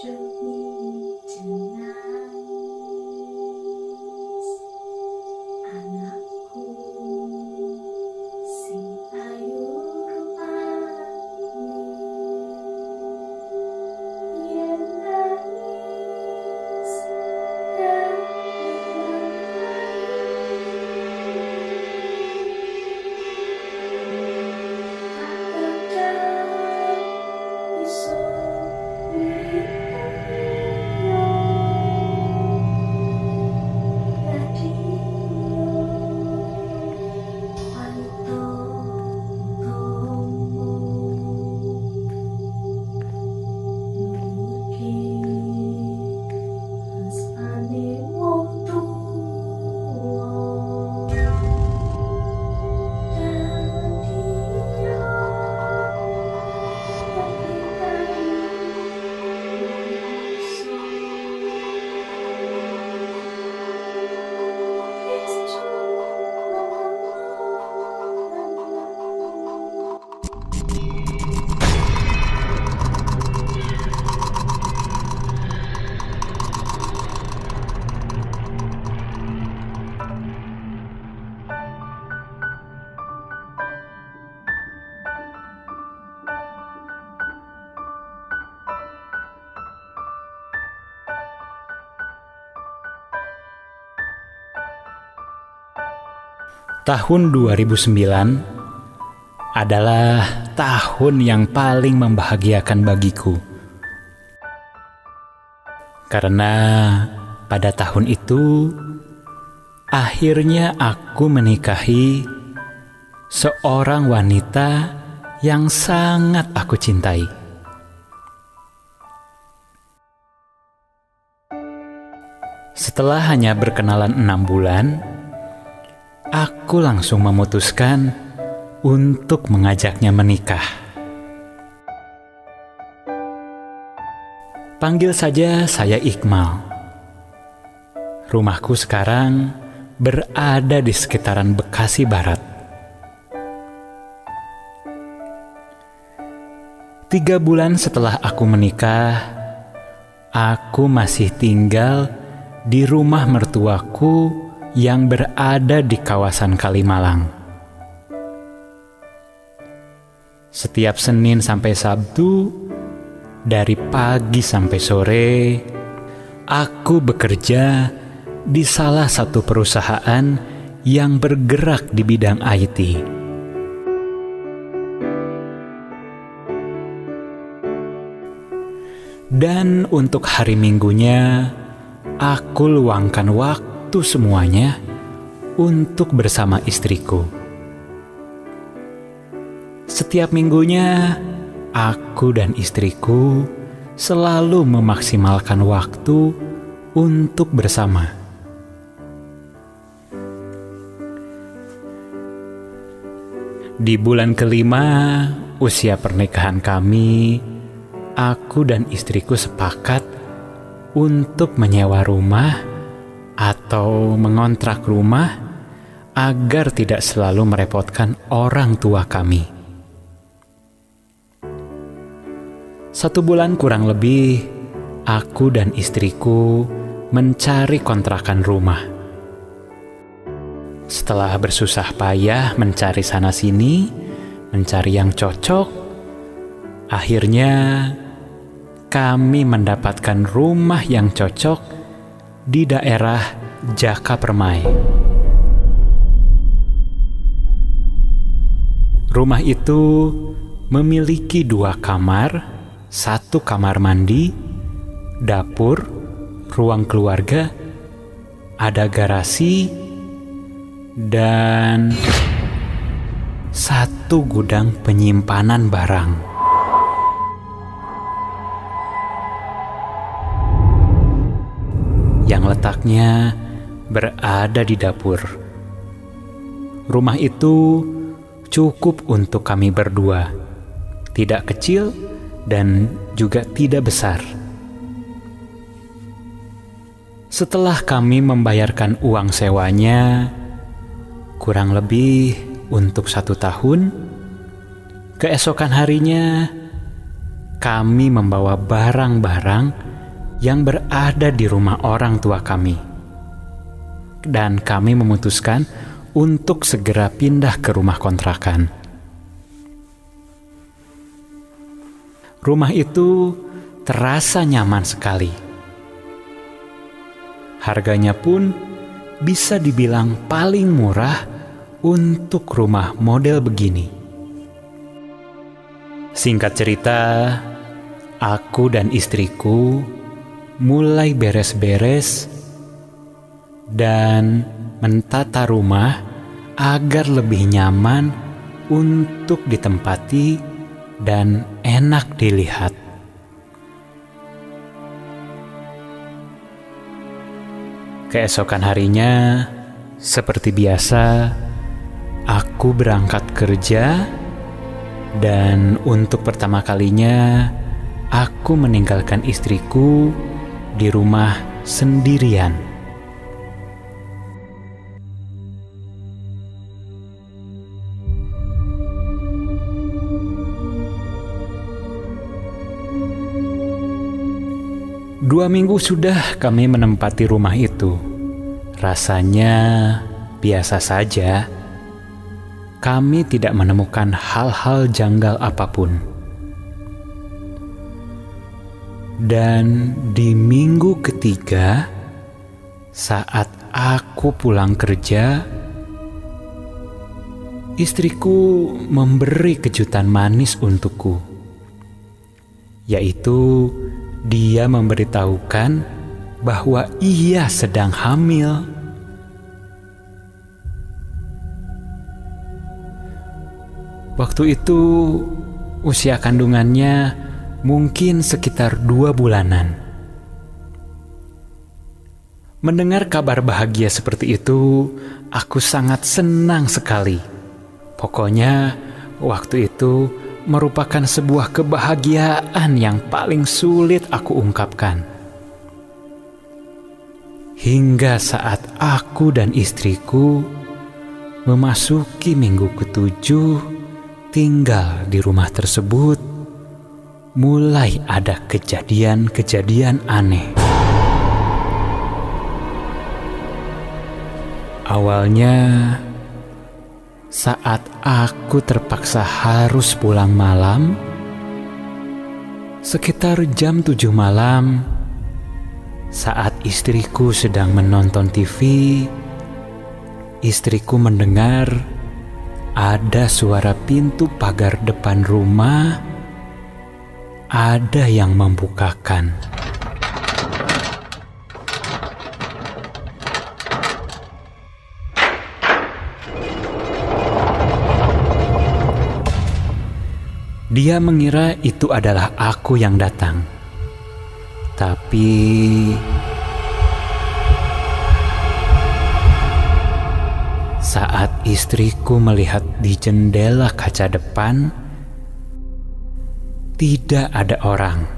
Anakku sing ayu rupane, yen nangis Tahun 2009 adalah tahun yang paling membahagiakan bagiku. Karena pada tahun itu, akhirnya aku menikahi seorang wanita yang sangat aku cintai. Setelah hanya berkenalan 6 bulan, aku langsung memutuskan untuk mengajaknya menikah. Panggil saja saya Iqmal. Rumahku sekarang berada di sekitaran Bekasi Barat. 3 bulan setelah aku menikah, aku masih tinggal di rumah mertuaku yang berada di kawasan Kalimalang. Setiap Senin sampai Sabtu, dari pagi sampai sore, aku bekerja di salah satu perusahaan yang bergerak di bidang IT. Dan untuk hari Minggunya, aku luangkan waktu semuanya untuk bersama istriku. Setiap minggunya, aku dan istriku selalu memaksimalkan waktu untuk bersama. Di bulan kelima usia pernikahan kami, aku dan istriku sepakat untuk menyewa rumah atau mengontrak rumah agar tidak selalu merepotkan orang tua kami. 1 bulan kurang lebih, aku dan istriku mencari kontrakan rumah. Setelah bersusah payah mencari sana-sini, mencari yang cocok, akhirnya kami mendapatkan rumah yang cocok di daerah Jaka Permai. Rumah itu memiliki 2 kamar, 1 kamar mandi, dapur, ruang keluarga, ada garasi, dan 1 gudang penyimpanan barang. Yang letaknya berada di dapur. Rumah itu cukup untuk kami berdua, tidak kecil dan juga tidak besar. Setelah kami membayarkan uang sewanya, kurang lebih untuk 1 tahun, keesokan harinya kami membawa barang-barang yang berada di rumah orang tua kami. Dan kami memutuskan untuk segera pindah ke rumah kontrakan. Rumah itu terasa nyaman sekali. Harganya pun bisa dibilang paling murah untuk rumah model begini. Singkat cerita, aku dan istriku mulai beres-beres dan mentata rumah agar lebih nyaman untuk ditempati dan enak dilihat. Keesokan harinya, seperti biasa, aku berangkat kerja dan untuk pertama kalinya aku meninggalkan istriku di rumah sendirian. Dua minggu sudah kami menempati rumah itu. Rasanya biasa saja. Kami tidak menemukan hal-hal janggal apapun. Dan di minggu ketiga, saat aku pulang kerja, istriku memberi kejutan manis untukku, yaitu dia memberitahukan bahwa ia sedang hamil. Waktu itu usia kandungannya mungkin sekitar 2 bulanan. Mendengar kabar bahagia seperti itu, aku sangat senang sekali. Pokoknya waktu itu merupakan sebuah kebahagiaan yang paling sulit aku ungkapkan. Hingga saat aku dan istriku memasuki minggu ke-7 tinggal di rumah tersebut, mulai ada kejadian-kejadian aneh. Awalnya, saat aku terpaksa harus pulang malam, sekitar jam 7 malam, saat istriku sedang menonton TV, istriku mendengar ada suara pintu pagar depan rumah, ada yang membukakan. Dia mengira itu adalah aku yang datang. Tapi saat istriku melihat di jendela kaca depan, tidak ada orang.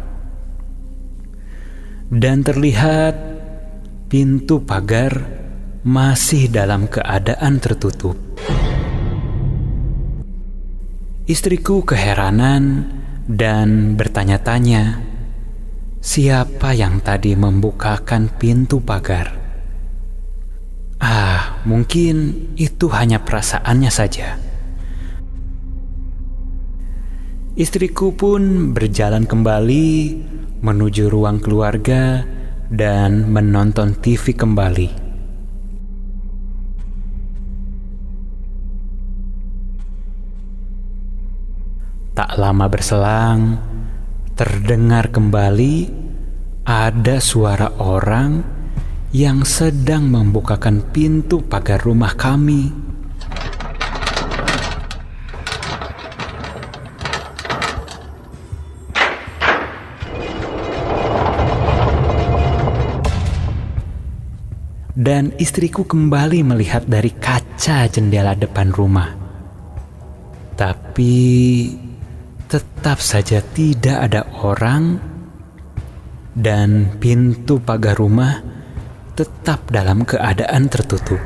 Dan terlihat pintu pagar masih dalam keadaan tertutup. Istriku keheranan dan bertanya-tanya, siapa yang tadi membukakan pintu pagar? Mungkin itu hanya perasaannya saja. Istriku pun berjalan kembali menuju ruang keluarga dan menonton TV kembali. Tak lama berselang, terdengar kembali ada suara orang yang sedang membukakan pintu pagar rumah kami. Dan istriku kembali melihat dari kaca jendela depan rumah. Tapi tetap saja tidak ada orang dan pintu pagar rumah tetap dalam keadaan tertutup.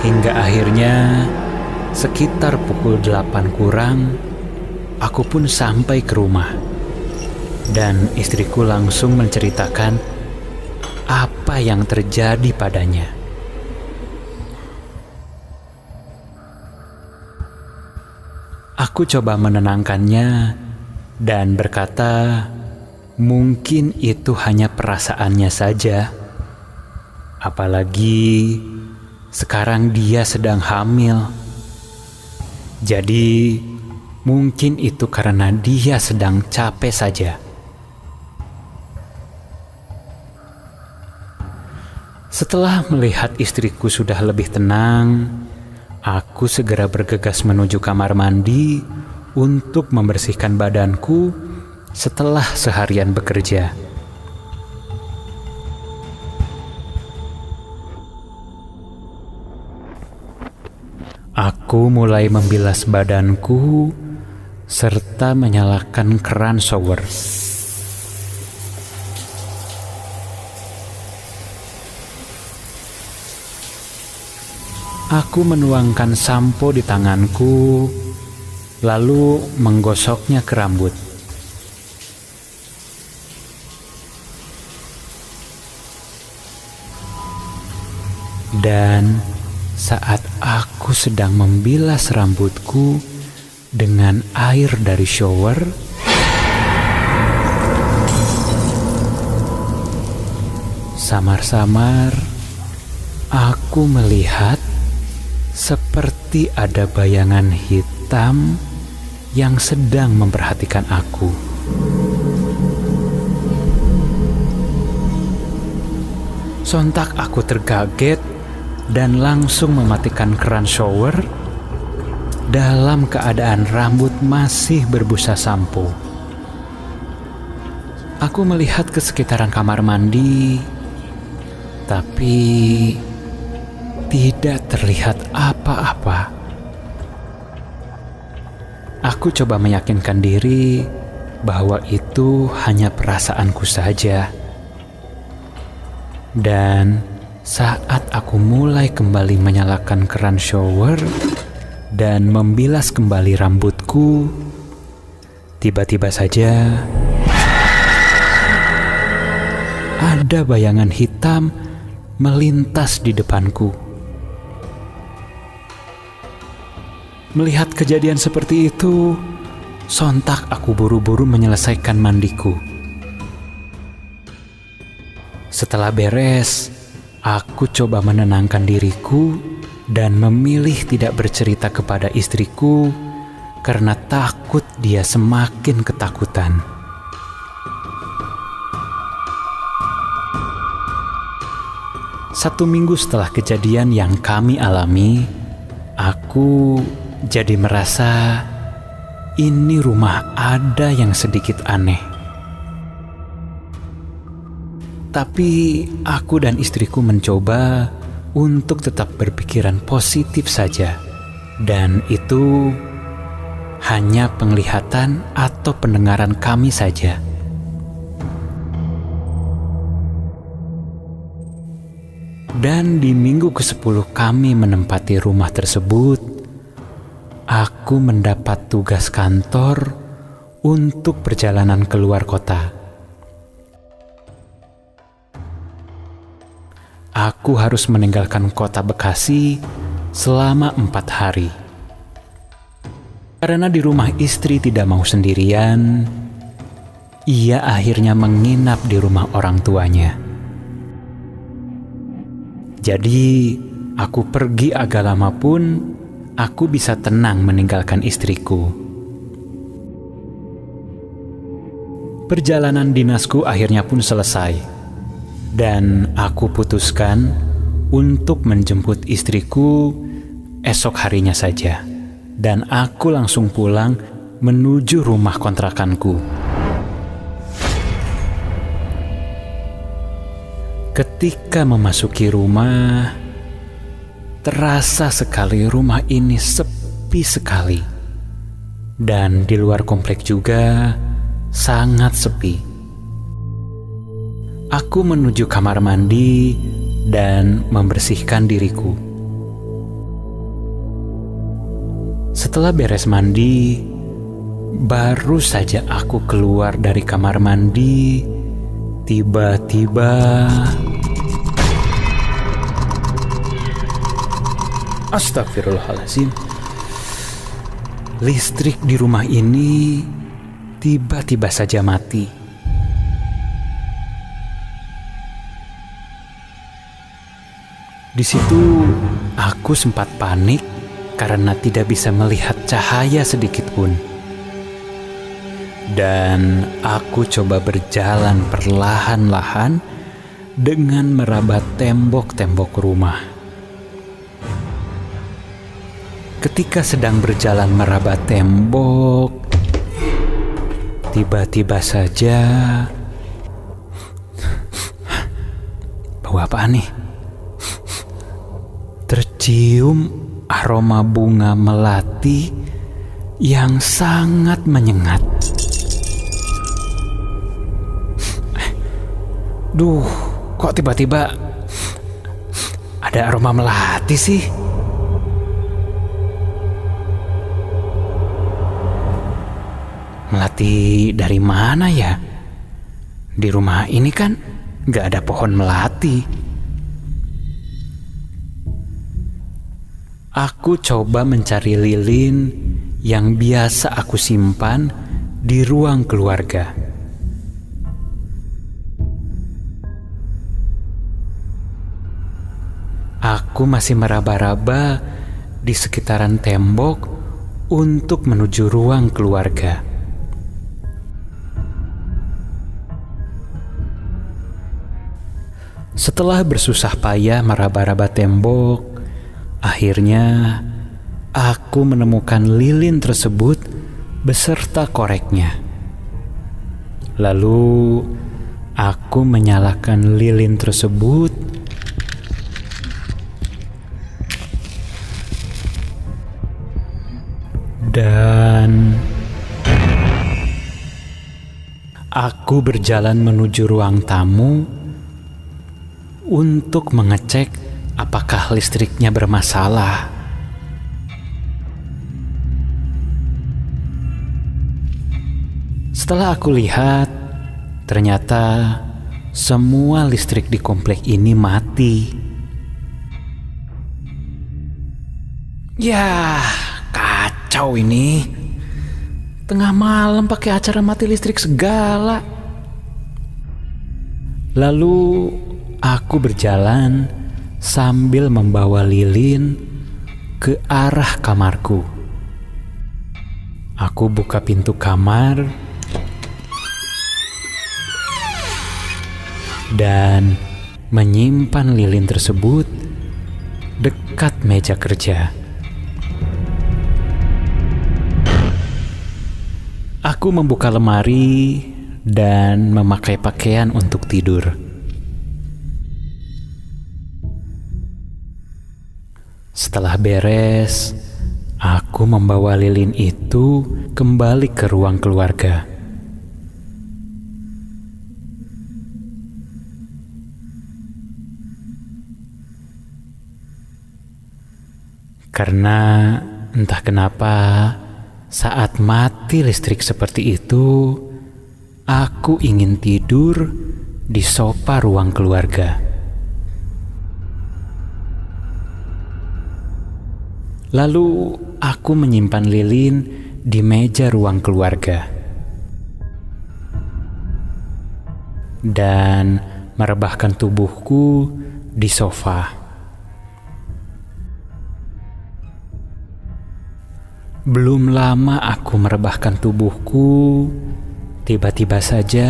Hingga akhirnya Sekitar pukul 8 kurang, aku pun sampai ke rumah. Dan istriku langsung menceritakan apa yang terjadi padanya. Aku coba menenangkannya dan berkata, mungkin itu hanya perasaannya saja. Apalagi sekarang dia sedang hamil. Jadi mungkin itu karena dia sedang capek saja. Setelah melihat istriku sudah lebih tenang, aku segera bergegas menuju kamar mandi untuk membersihkan badanku setelah seharian bekerja. Aku mulai membilas badanku serta menyalakan keran shower. Aku menuangkan sampo di tanganku, lalu menggosoknya ke rambut. Dan saat aku sedang membilas rambutku dengan air dari shower, samar-samar aku melihat seperti ada bayangan hitam yang sedang memperhatikan aku. Sontak aku terkaget dan langsung mematikan keran shower dalam keadaan rambut masih berbusa sampo. Aku melihat ke sekitaran kamar mandi, tapi tidak terlihat apa-apa. Aku coba meyakinkan diri bahwa itu hanya perasaanku saja. Dan saat aku mulai kembali menyalakan keran shower dan membilas kembali rambutku, tiba-tiba saja ada bayangan hitam melintas di depanku. Melihat kejadian seperti itu, sontak aku buru-buru menyelesaikan mandiku. Setelah beres, aku coba menenangkan diriku dan memilih tidak bercerita kepada istriku karena takut dia semakin ketakutan. Satu minggu setelah kejadian yang kami alami, aku jadi merasa ini rumah ada yang sedikit aneh. Tapi aku dan istriku mencoba untuk tetap berpikiran positif saja. Dan itu hanya penglihatan atau pendengaran kami saja. Dan di minggu ke-10 kami menempati rumah tersebut, aku mendapat tugas kantor untuk perjalanan keluar kota. Aku harus meninggalkan kota Bekasi selama 4 hari. Karena di rumah istri tidak mau sendirian, ia akhirnya menginap di rumah orang tuanya. Jadi, aku pergi agak lama pun, aku bisa tenang meninggalkan istriku. Perjalanan dinasku akhirnya pun selesai. Dan aku putuskan untuk menjemput istriku esok harinya saja. Dan aku langsung pulang menuju rumah kontrakanku. Ketika memasuki rumah, terasa sekali rumah ini sepi sekali. Dan di luar komplek juga sangat sepi. Aku menuju kamar mandi dan membersihkan diriku. Setelah beres mandi, baru saja aku keluar dari kamar mandi, tiba-tiba astagfirullahaladzim, listrik di rumah ini tiba-tiba saja mati. Di situ aku sempat panik karena tidak bisa melihat cahaya sedikit pun. Dan aku coba berjalan perlahan-lahan dengan meraba tembok-tembok rumah. Ketika sedang berjalan meraba tembok, tiba-tiba saja bau apaan nih? Tercium aroma bunga melati yang sangat menyengat. Duh, kok tiba-tiba ada aroma melati sih? Melati dari mana ya? Di rumah ini kan gak ada pohon melati. Aku coba mencari lilin yang biasa aku simpan di ruang keluarga. Aku masih meraba-raba di sekitaran tembok untuk menuju ruang keluarga. Setelah bersusah payah meraba-raba tembok, akhirnya aku menemukan lilin tersebut beserta koreknya. Lalu aku menyalakan lilin tersebut dan aku berjalan menuju ruang tamu untuk mengecek apakah listriknya bermasalah. Setelah aku lihat, ternyata semua listrik di komplek ini mati. Yah, kacau ini. Tengah malam pakai acara mati listrik segala. Lalu aku berjalan sambil membawa lilin ke arah kamarku. Aku buka pintu kamar dan menyimpan lilin tersebut dekat meja kerja. Aku membuka lemari dan memakai pakaian untuk tidur. Setelah beres, aku membawa lilin itu kembali ke ruang keluarga. Karena entah kenapa, saat mati listrik seperti itu, aku ingin tidur di sofa ruang keluarga. Lalu aku menyimpan lilin di meja ruang keluarga dan merebahkan tubuhku di sofa. Belum lama aku merebahkan tubuhku, tiba-tiba saja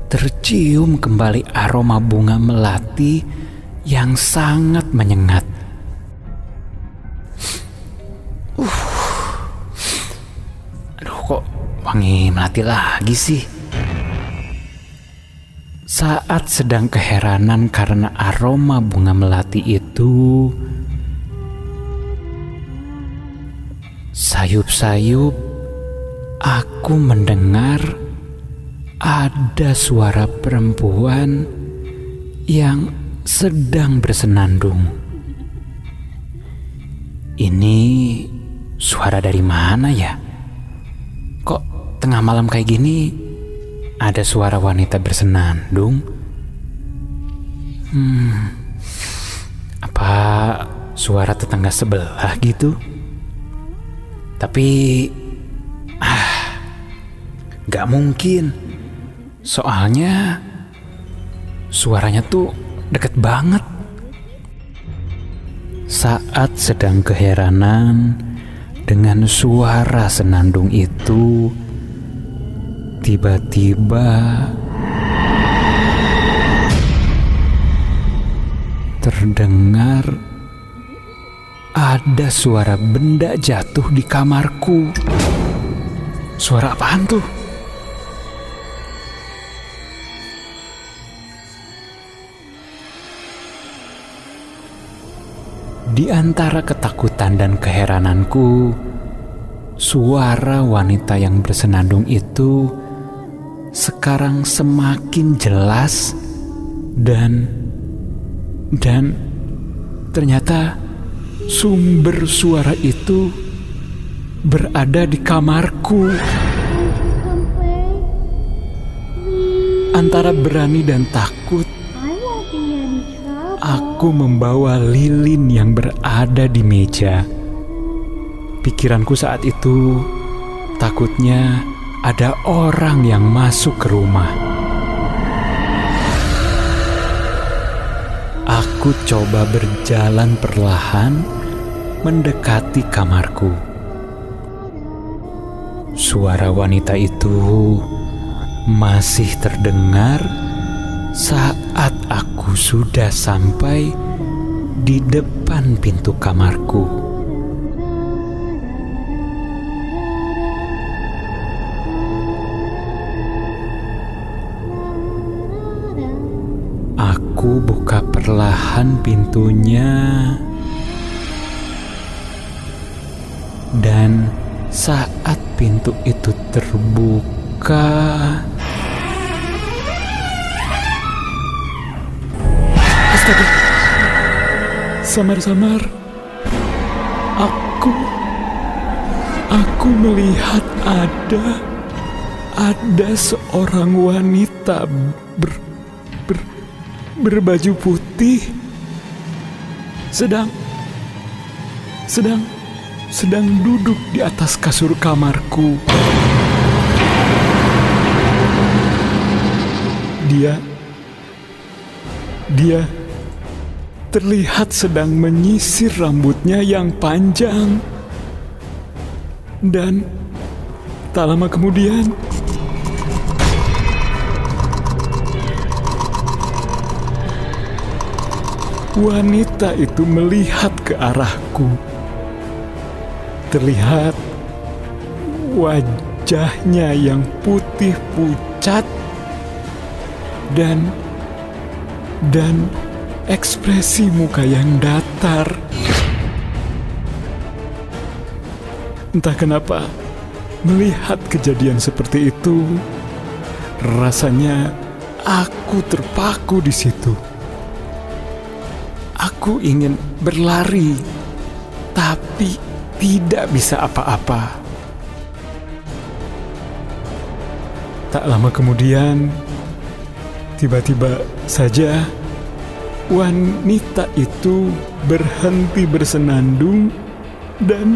tercium kembali aroma bunga melati yang sangat menyengat. Aduh, kok wangi melati lagi sih? Saat sedang keheranan karena aroma bunga melati itu, sayup-sayup aku mendengar ada suara perempuan yang sedang bersenandung. Ini suara dari mana ya? Kok tengah malam kayak gini ada suara wanita bersenandung? Apa suara tetangga sebelah gitu? Tapi gak mungkin. Soalnya suaranya tuh deket banget. Saat sedang keheranan dengan suara senandung itu, tiba-tiba terdengar ada suara benda jatuh di kamarku. Suara apaan tuh? Di antara ketakutan dan keherananku, suara wanita yang bersenandung itu sekarang semakin jelas dan ternyata sumber suara itu berada di kamarku. Antara berani dan takut, aku membawa lilin yang berada di meja. Pikiranku saat itu, takutnya ada orang yang masuk ke rumah. Aku coba berjalan perlahan mendekati kamarku. Suara wanita itu masih terdengar saat aku sudah sampai di depan pintu kamarku. Aku buka perlahan pintunya, dan saat pintu itu terbuka, astaga, samar-samar aku melihat ada seorang wanita berbaju putih sedang duduk di atas kasur kamarku. Dia terlihat sedang menyisir rambutnya yang panjang. Dan tak lama kemudian, wanita itu melihat ke arahku. Terlihat wajahnya yang putih pucat dan ekspresi muka yang datar. Entah kenapa, melihat kejadian seperti itu, rasanya aku terpaku di situ. Aku ingin berlari, tapi tidak bisa apa-apa. Tak lama kemudian, tiba-tiba saja wanita itu berhenti bersenandung dan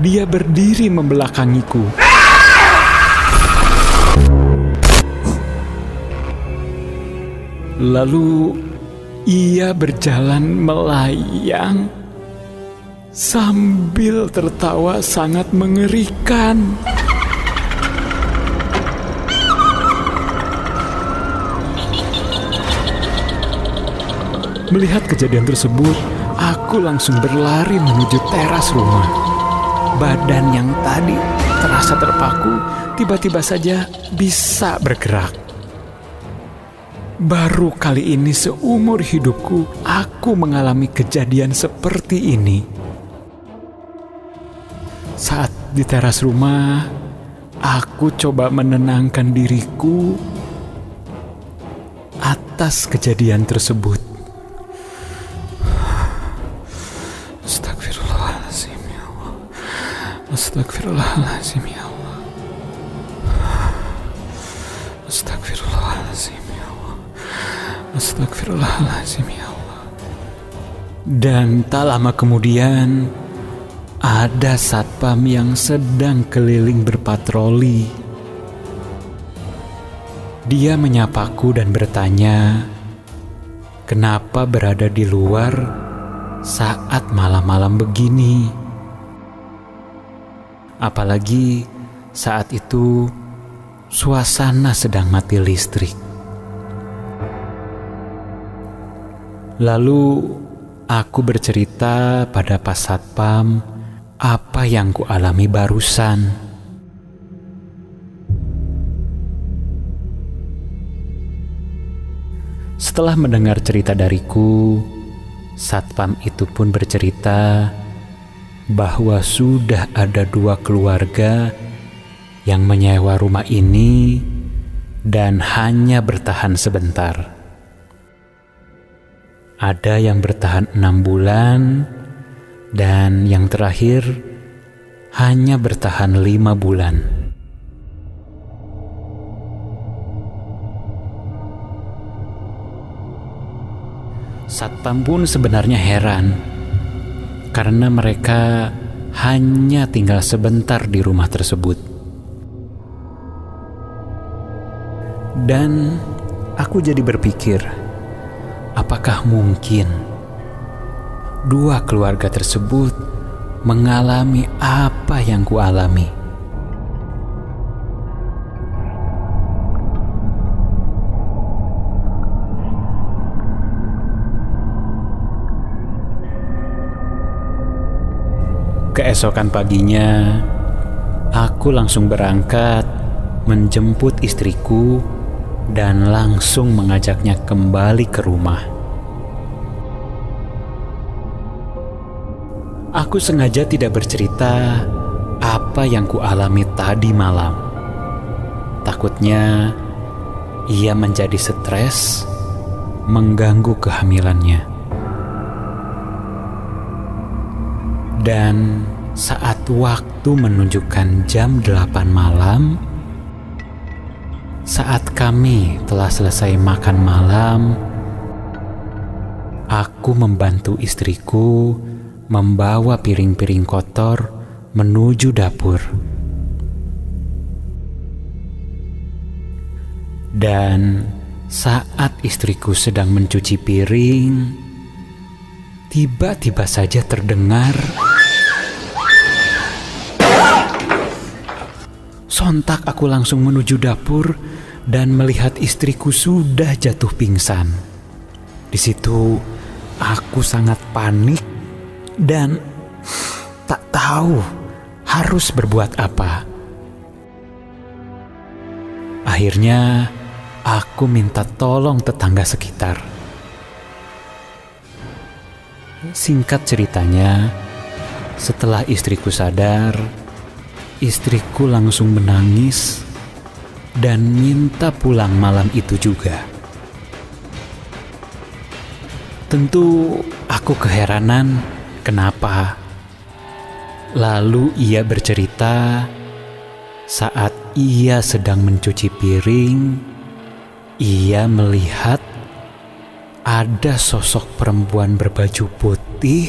dia berdiri membelakangiku. Lalu ia berjalan melayang sambil tertawa sangat mengerikan. Melihat kejadian tersebut, aku langsung berlari menuju teras rumah. Badan yang tadi terasa terpaku, tiba-tiba saja bisa bergerak. Baru kali ini seumur hidupku, aku mengalami kejadian seperti ini. Saat di teras rumah, aku coba menenangkan diriku atas kejadian tersebut. Astagfirullahaladzim ya Allah. Astagfirullahaladzim ya Allah. Astagfirullahaladzim ya Allah. Dan tak lama kemudian ada satpam yang sedang keliling berpatroli. Dia menyapaku dan bertanya, kenapa berada di luar saat malam-malam begini? Apalagi saat itu suasana sedang mati listrik. Lalu aku bercerita pada Pak Satpam apa yang kualami barusan. Setelah mendengar cerita dariku, Satpam itu pun bercerita bahwa sudah ada 2 keluarga yang menyewa rumah ini dan hanya bertahan sebentar. Ada yang bertahan 6 bulan dan yang terakhir hanya bertahan 5 bulan. Satpam pun sebenarnya heran karena mereka hanya tinggal sebentar di rumah tersebut. Dan aku jadi berpikir, apakah mungkin 2 keluarga tersebut mengalami apa yang kualami? Keesokan paginya, aku langsung berangkat menjemput istriku dan langsung mengajaknya kembali ke rumah. Aku sengaja tidak bercerita apa yang kualami tadi malam. Takutnya ia menjadi stres, mengganggu kehamilannya. Dan saat waktu menunjukkan jam 8 malam, saat kami telah selesai makan malam, aku membantu istriku membawa piring-piring kotor menuju dapur. Dan saat istriku sedang mencuci piring, tiba-tiba saja terdengar sontak. Aku langsung menuju dapur dan melihat istriku sudah jatuh pingsan. Di situ aku sangat panik dan tak tahu harus berbuat apa. Akhirnya aku minta tolong tetangga sekitar. Singkat ceritanya, setelah istriku sadar, istriku langsung menangis dan minta pulang malam itu juga. Tentu aku keheranan kenapa. Lalu ia bercerita saat ia sedang mencuci piring, ia melihat ada sosok perempuan berbaju putih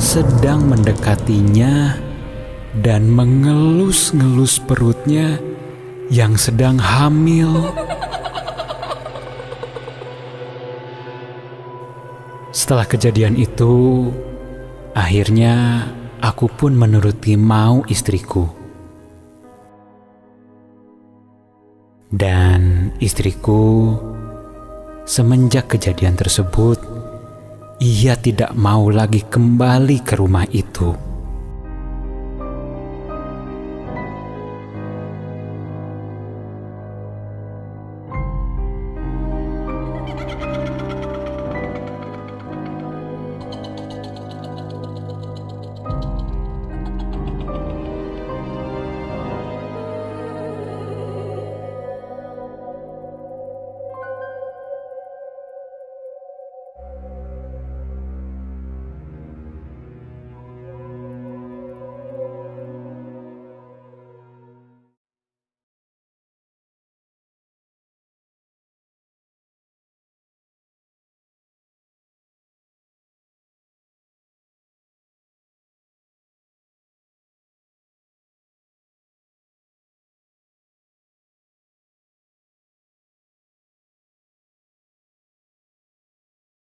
sedang mendekatinya dan mengelus-ngelus perutnya yang sedang hamil. Setelah kejadian itu, akhirnya aku pun menuruti mau istriku. Dan istriku, semenjak kejadian tersebut, ia tidak mau lagi kembali ke rumah itu.